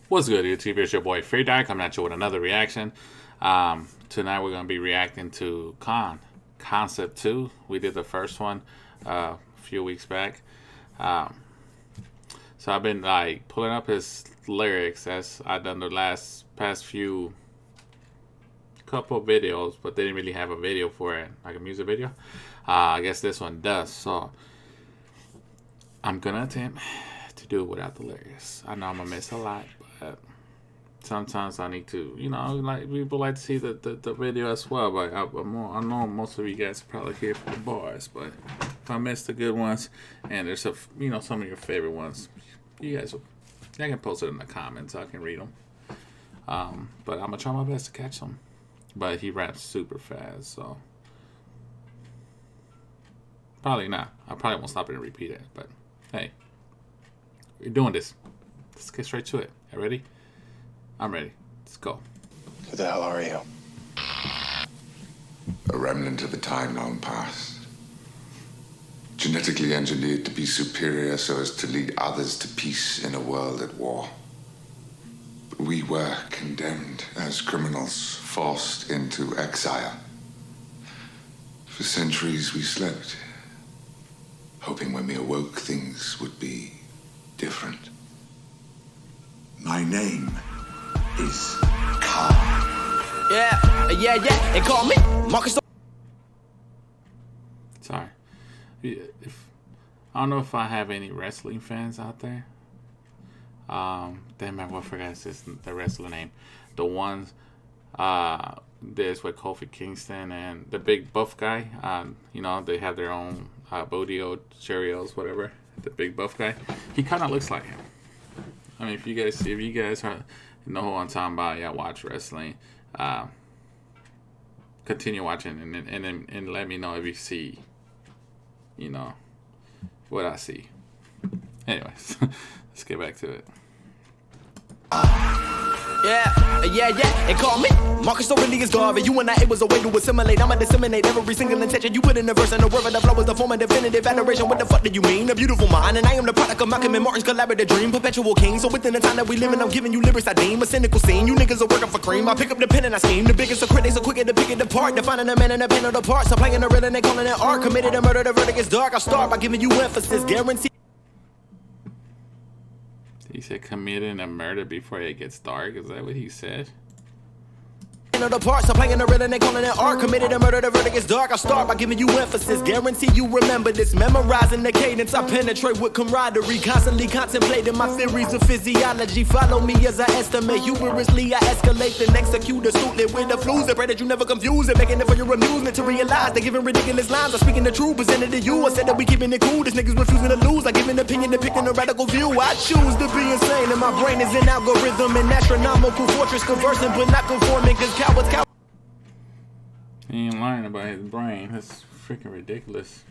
What's good, YouTube? It's your boy Free Dye coming at you with another reaction. Tonight we're going to be reacting to K.A.A.N, Kaancept 2. We did the first one a few weeks back. So I've been like pulling up his lyrics as I've done the past few couple videos, but they didn't really have a video for it, like a music video. I guess this one does, so I'm gonna attempt to do it without the lyrics. I know I'm gonna miss a lot, but sometimes I need to, you know, like people like to see the video as well. But I know most of you guys are probably here for the bars, but if I miss the good ones and there's some of your favorite ones, you can post it in the comments. I can read them. But I'm gonna try my best to catch them. But he raps super fast, so probably not. I probably won't stop it and repeat it. But hey, we're doing this. Let's get straight to it. You ready? I'm ready. Let's go. Who the hell are you? A remnant of a time long past. Genetically engineered to be superior so as to lead others to peace in a world at war. But we were condemned as criminals, forced into exile. For centuries we slept, hoping when we awoke things would be different. My name is K.A.A.N. Yeah, they call me Marcus. Sorry. I don't know if I have any wrestling fans out there. Damn, I forgot the wrestler name. The ones there's with Kofi Kingston and the big buff guy. You know, they have their own Bodio, Cheerios, whatever. The big buff guy. He kind of looks like him. I mean, if you guys know who I'm talking about, yeah, watch wrestling. Continue watching and let me know if you see, you know, what I see. Anyways, let's get back to it. Yeah, they call me Marcus Aurelius Garvey. You and I, it was a way to assimilate. I'ma disseminate every single intention you put in the verse, and the word of the flow is the form of definitive adoration. What the fuck do you mean? A beautiful mind, and I am the product of Malcolm and Martin's collaborative dream, perpetual king. So within the time that we live in, I'm giving you lyrics I deem a cynical scene. You niggas are working for cream. I pick up the pen and I scheme. The biggest of critics are quicker to pick it apart, defining a man and a pen of the parts. I'm playing the real and they calling it art. Committed a murder, the verdict is dark. I start by giving you emphasis, guarantee. He said committing a murder before it gets dark. Is that what he said? The parts I'm playing the real and they calling it art. Committed a murder, the verdict is dark. I start by giving you emphasis, guarantee you remember this. Memorizing the cadence, I penetrate with camaraderie, constantly contemplating my theories of physiology. Follow me as I estimate, humorously I escalate, then execute astutely with the flus. I pray that you never confuse it, making it for your amusement to realize they're giving ridiculous lines. I'm speaking the truth, presented to you. I said that we keeping it cool, this niggas refusing to lose. I give an opinion, depicting a radical view. I choose to be insane, and my brain is an algorithm, an astronomical fortress, conversing but not conforming, cause cowards. He ain't lying about his brain. That's freaking ridiculous.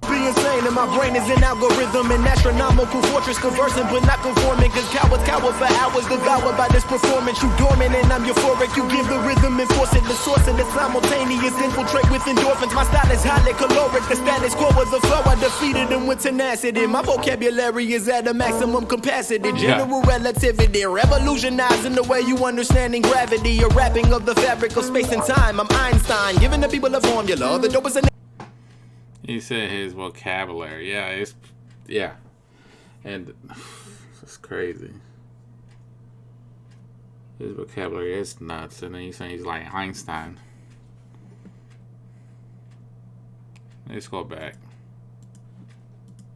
Be insane, and my brain is an algorithm, an astronomical fortress, conversing but not conforming, cause cowards cower for hours, devoured by this performance. You dormant and I'm euphoric. You give the rhythm and force it, the source of the simultaneous infiltrate with endorphins. My style is highly caloric, the status quo was a flow. I defeated them with tenacity. My vocabulary is at a maximum capacity. General relativity, revolutionizing the way you understanding gravity. A wrapping of the fabric of space and time. I'm Einstein, giving the people a formula. The dope is an He said his vocabulary. Yeah, and it's crazy. His vocabulary is nuts, and then he's saying he's like Einstein. Let's go back.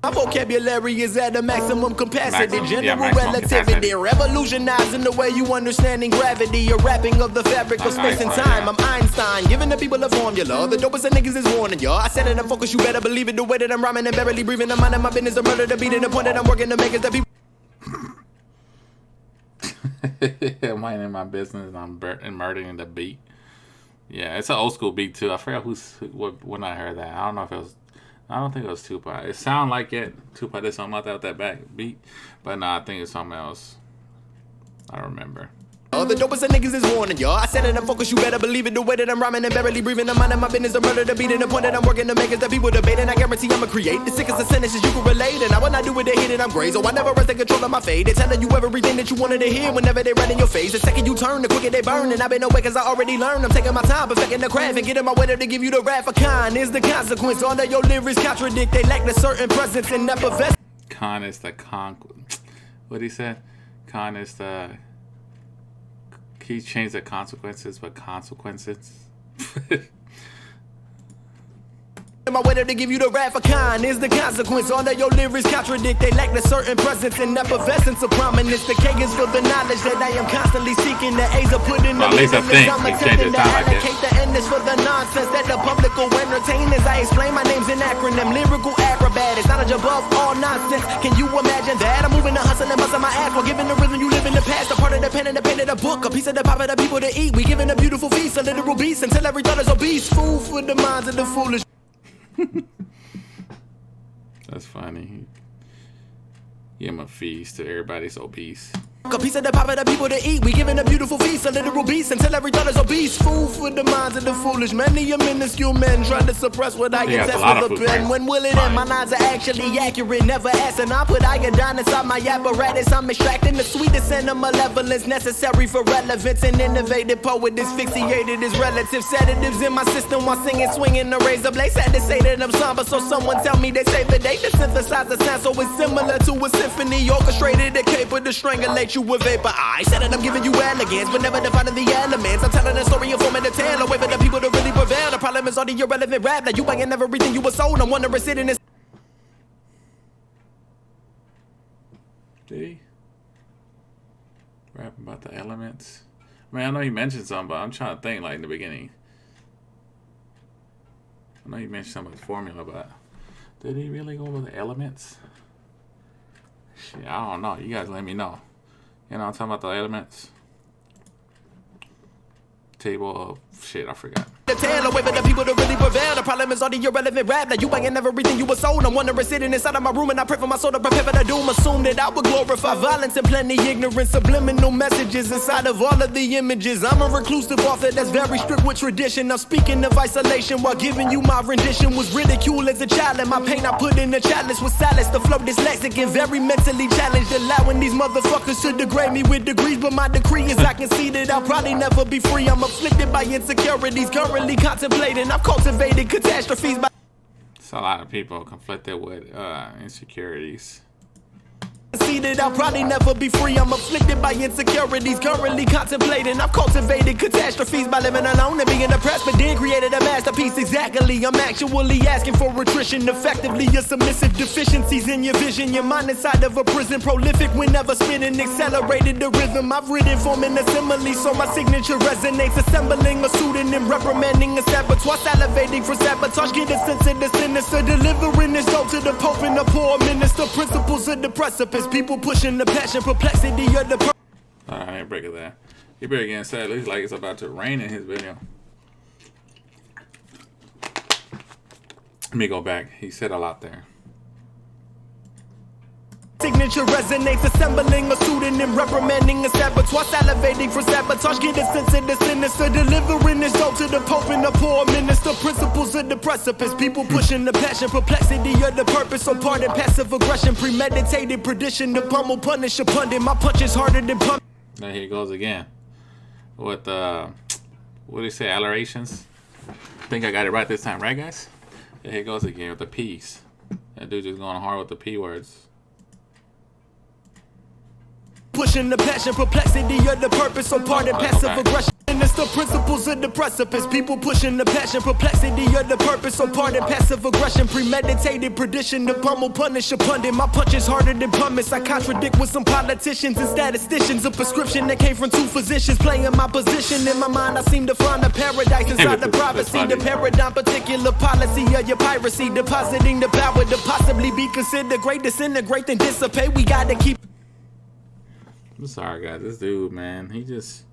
My vocabulary is at a maximum capacity. General maximum relativity, capacity. Revolutionizing the way you understanding gravity. A wrapping of the fabric of space and time. I'm Einstein, giving the people a formula. The dopest of niggas is warning y'all. I said it in focus, you better believe it. The way that I'm rhyming and barely breathing, I'm minding my business. The murder, the beating, the point that I'm working to make is the people. Minding my business, I'm murdering the beat. Yeah, it's an old school beat too. I forgot when I heard that. I don't think it was Tupac. It sounded like it. Tupac did something like that with that back beat. But no, I think it's something else. I don't remember. The dopest of niggas is warning y'all. I said it, I'm focused, you better believe it. The way that I'm rhyming and barely breathing, I'm minding my business. I'm murder the beating. The point that I'm working to make is that people debating. I guarantee I'ma create the sickest of sentences you can relate. And I will not do it, they hit it, I'm great. So I never rest in control of my fate. They're telling you everything that you wanted to hear whenever they right in your face. The second you turn, the quicker they burn. And I've been away cause I already learned. I'm taking my time, perfecting the craft and getting my way to give you the wrath of K.A.A.N. Is the consequence. All of your lyrics contradict. They lack the certain presence and never vest. K.A.A.N is the what he said? K.A.A.N is the. He changed the consequences, but consequences. My way to give you the wrath of K.A.A.N. is the consequence. All of your lyrics contradict. They lack the certain presence and effervescence of prominence. The K is for the knowledge that I am constantly seeking. The A's are put in the at least I think I'm he changed his to time like allocate. The N is for the nonsense that the public will entertain. As I explain my name's an acronym. Lyrical acrobat. It's knowledge above all nonsense. Can you imagine that? I'm moving the hustle and busting my ass while giving the rhythm you live in the past. A part of the pen and the pen of the book. A piece of the pop of the people to eat. We giving a beautiful feast. A literal beast until every thought is obese. Food for the minds of the foolish. That's funny. Give him a feast to everybody's obese. A piece of the pop of the people to eat. We giving a beautiful feast, a literal beast until every thought is obese. Food for the minds of the foolish. Many a minuscule men trying to suppress what I can test with a pen. When will it end? My lines are actually accurate, never asking. I put iodine inside my apparatus. I'm extracting the sweetest and the malevolence necessary for relevance. An innovative poet asphyxiated his relatives. Sedatives in my system while singing, swinging the razor blade. Sad to say that I'm somber, so someone tell me they save the date to synthesize the sound. So it's similar to a symphony orchestrated, capable to strangulate you with vapor. I said that I'm giving you elegance, but never defining the elements. I'm telling a story and forming a tale, a way for the people to really prevail. The problem is all the irrelevant rap. Now you buying everything you were sold. I'm wondering sitting in. Did he rap about the elements? I mean, I know he mentioned something, but I'm trying to think like in the beginning. I know he mentioned something about the formula, but did he really go over the elements? Shit, I don't know. You guys let me know. You know, I'm talking about the elements. Table of shit, I forgot. The tale, a way for the people to really prevail. The problem is all the irrelevant rap. Now you buying everything you were sold. I'm wondering sitting inside of my room and I pray for my soul to prepare for the doom. Assume that I would glorify violence and plenty ignorance. Subliminal messages inside of all of the images. I'm a reclusive author that's very strict with tradition. I'm speaking of isolation while giving you my rendition. Was ridiculed as a child and my pain I put in the chalice with solace. The flow dyslexic and very mentally challenged. Allowing these motherfuckers to degrade me with degrees. But my decree is I can see that I'll probably never be free. I'm afflicted by insecurities, currently contemplating. I've cultivated catastrophes by. It's a lot of people conflicted with insecurities. See that I'll probably never be free. I'm afflicted by insecurities, currently contemplating. I've cultivated catastrophes by living alone and being depressed, but then created a masterpiece. Exactly, I'm actually asking for attrition. Effectively, your submissive deficiencies in your vision. Your mind inside of a prison, prolific whenever spinning, accelerated the rhythm. I've written, forming a simile, so my signature resonates. Assembling a pseudonym, reprimanding a saboteur, salivating for sabotage. Get a sense of the sinister, delivering this dope to the Pope and the poor minister. Principles of the precipice. People pushing the passion, perplexity of the. Alright, break it there. He better get sad. Looks like it's about to rain in his video. Let me go back. He said a lot there. Signature resonates, assembling a pseudonym, reprimanding a saboteur, salivating for sabotage. Get a sense of the sinister, delivering this dope to the Pope and the poor minister. Principles of the precipice, people pushing the passion, perplexity of the purpose. So pardon passive aggression, premeditated perdition. The pummel punish a pundit. My punch is harder than pump. Now here he goes again with what do you say, alliterations? I think I got it right this time, right, guys? Yeah, here he goes again with the P's. That dude just going hard with the P words. Pushing the passion, perplexity of the purpose. So pardon passive aggression. And it's the principles of the precipice. People pushing the passion, perplexity of the purpose. So pardon passive aggression, premeditated perdition. The pummel punish a pundit. My punch is harder than pumice. I contradict with some politicians and statisticians. A prescription that came from two physicians. Playing my position in my mind, I seem to find a paradise inside the privacy. The paradigm, particular policy of your piracy. Depositing the power to possibly be considered great. Disintegrate then dissipate. We gotta keep. I'm sorry, guys. This dude, man, he just,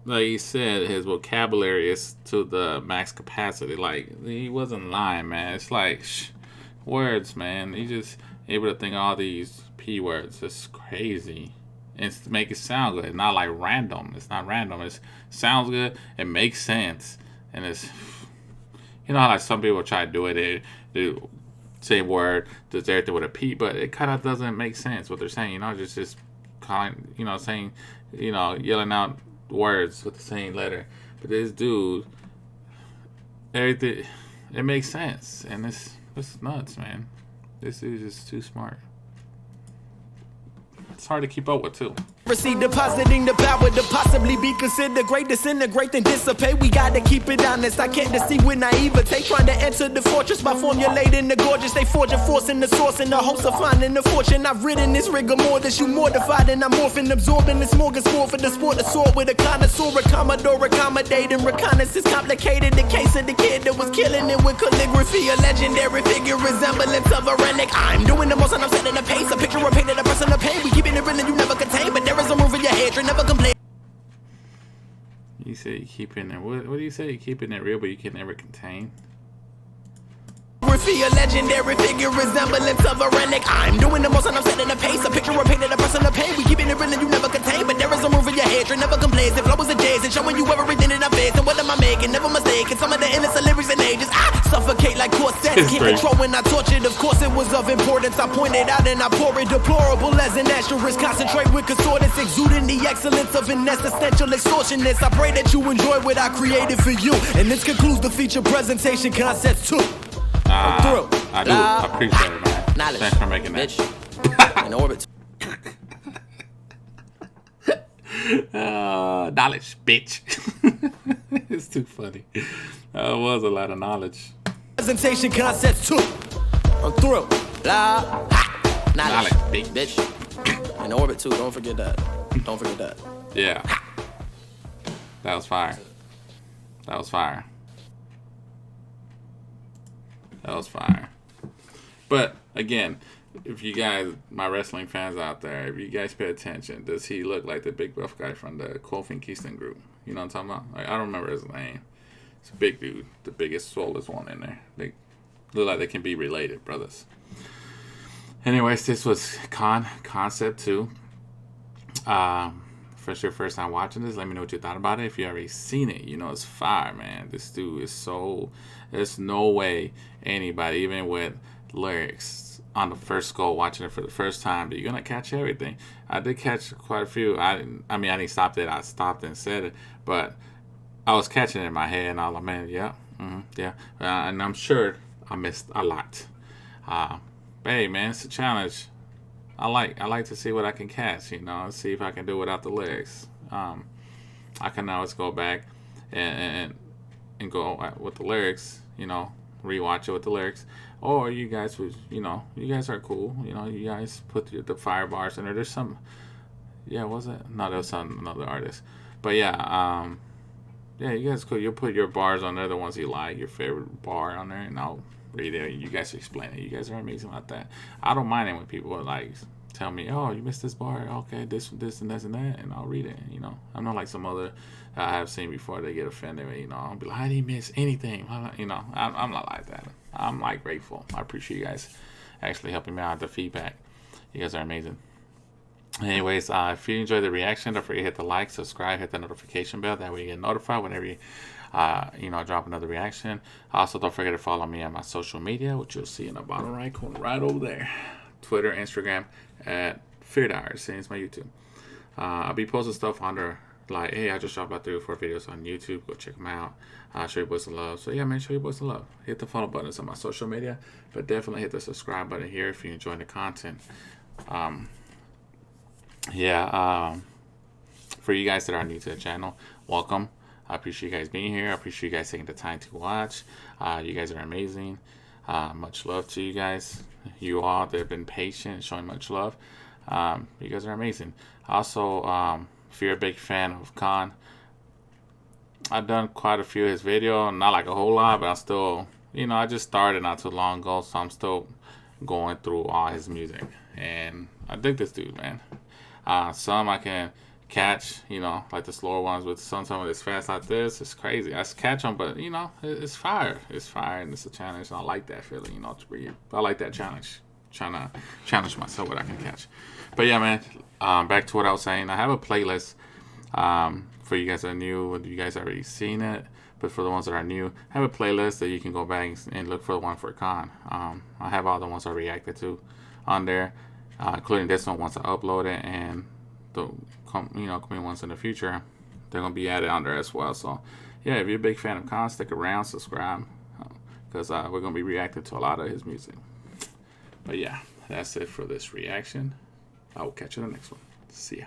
like he said, his vocabulary is to the max capacity. Like, he wasn't lying, man. It's like, words, man. He just able to think all these P words. It's crazy. and make it sound good. It's not like random. It's not random. It sounds good. It makes sense, and it's, you know how like some people try to do it. They do same word, just everything with a P, but it kind of doesn't make sense what they're saying. You know, just calling, you know, saying, you know, yelling out words with the same letter. But this dude, everything, it makes sense, and it's nuts, man. This dude is just too smart. It's hard to keep up with too. Receive depositing the power to possibly be considered great, disintegrate then dissipate. We gotta keep it honest. I can't deceive with naivete. Trying to enter the fortress by formulating the gorgeous. They forge a force in the source in the hopes of finding the fortune. I've ridden this rigor more than you mortified, and I'm morphing, absorbing this smorgasbord for the sport to soar with a connoisseur, a commodore, accommodating reconnaissance complicated. The case of the kid that was killing it with calligraphy, a legendary figure resemblance of a relic. I'm doing the most and I'm setting the pace. A picture of painted a person of pain. We keeping it real and you never contain, but there is some room for your hatred, never complain. You say you keeping it. What do you say? You keeping it real, but you can never contain. A legendary figure resemblance of a relic. I'm doing the most and I'm setting the pace. A picture of painted a person of pain. We keeping it real and you never contain, but there is some room for your hatred, never complains. The flow is a days and showing you everything that I face. And what am I making? Never mistaken. Some of the innocent lyrics and ages I suffocate like corsets. Keep control when I tortured. Of course it was of importance. I pointed out and I pour it. Deplorable as an asterisk. Concentrate with concordance, exuding the excellence of an existential extortionist. I pray that you enjoy what I created for you. And this concludes the feature presentation Kaancepts 2. I do appreciate it, man. Knowledge. Thanks for making that. Bitch. In orbit. Knowledge, bitch. It's too funny. It was a lot of knowledge. Presentation Kaancepts 2. I'm through. Knowledge, bitch. In orbit too. Don't forget that. Don't forget that. Yeah. That was fire. That was fire. That was fire. But again, if you guys, my wrestling fans out there, if you guys pay attention, does he look like the big buff guy from the Kofi Kingston group? You know what I'm talking about? Like, I don't remember his name. It's a big dude, the biggest, swollest one in there. They look like they can be related, brothers. Anyways, this was Kaancept 2. If your first time watching this, let me know what you thought about it. If you already seen it, you know it's fire, man. This dude is so... There's no way anybody, even with lyrics on the first go, watching it for the first time, that you're gonna catch everything. I did catch quite a few. I didn't stop it. I stopped and said it, but I was catching it in my head, and I was like, man, yeah, yeah. And I'm sure I missed a lot. But hey, man, it's a challenge. I like to see what I can catch, you know, see if I can do it without the lyrics. I can always go back and go with the lyrics, you know, rewatch it with the lyrics. Or you guys would, you know, you guys are cool, you know, you guys put the fire bars in there. There's some, yeah, was it? No, that was another artist. But yeah, yeah, you guys cool. You'll put your bars on there, the ones you like, your favorite bar on there, and I'll read it. You guys explain it. You guys are amazing like that. I don't mind it when people like tell me, oh, you missed this bar. Okay, this and this and that, and I'll read it. You know, I'm not like some other I have seen before. They get offended. You know, I'll be like, I didn't miss anything. You know, I'm not like that. I'm like grateful. I appreciate you guys actually helping me out with the feedback. You guys are amazing. Anyways, if you enjoyed the reaction, don't forget to hit the like, subscribe, hit the notification bell. That way you get notified whenever you, you know, drop another reaction. Also, don't forget to follow me on my social media, which you'll see in the bottom right corner, right over there. Twitter, Instagram, at Fear Hours. Same as my YouTube. I'll be posting stuff under, like, hey, I just dropped about 3 or 4 videos on YouTube. Go check them out. Show your boys some love. So yeah, man, show your boys some love. Hit the follow buttons on my social media, but definitely hit the subscribe button here if you're enjoying the content. For you guys that are new to the channel, welcome. I appreciate you guys being here. I appreciate you guys taking the time to watch. You guys are amazing. Much love to you guys. You all that have been patient, showing much love. You guys are amazing. Also, if you're a big fan of K.A.A.N, I've done quite a few of his videos. Not like a whole lot, but I'm still, you know, I just started not too long ago, so I'm still going through all his music. And I dig this dude, man. Some I can catch, you know, like the slower ones, with some of this fast like this. It's crazy. I catch them, but you know, it's fire. It's fire, and it's a challenge. And I like that feeling, you know. I like that challenge. trying to challenge myself what I can catch. But yeah, man. Back to what I was saying. I have a playlist for you guys that are new. You guys already seen it, but for the ones that are new, I have a playlist that you can go back and look for the one for K.A.A.N. I have all the ones I reacted to on there, including this one once I upload it, and the coming ones in the future, they're gonna be added on there as well. So yeah, if you're a big fan of K.A.A.N, stick around, subscribe, because we're gonna be reacting to a lot of his music. But yeah, that's it for this reaction. I will catch you in the next one. See ya.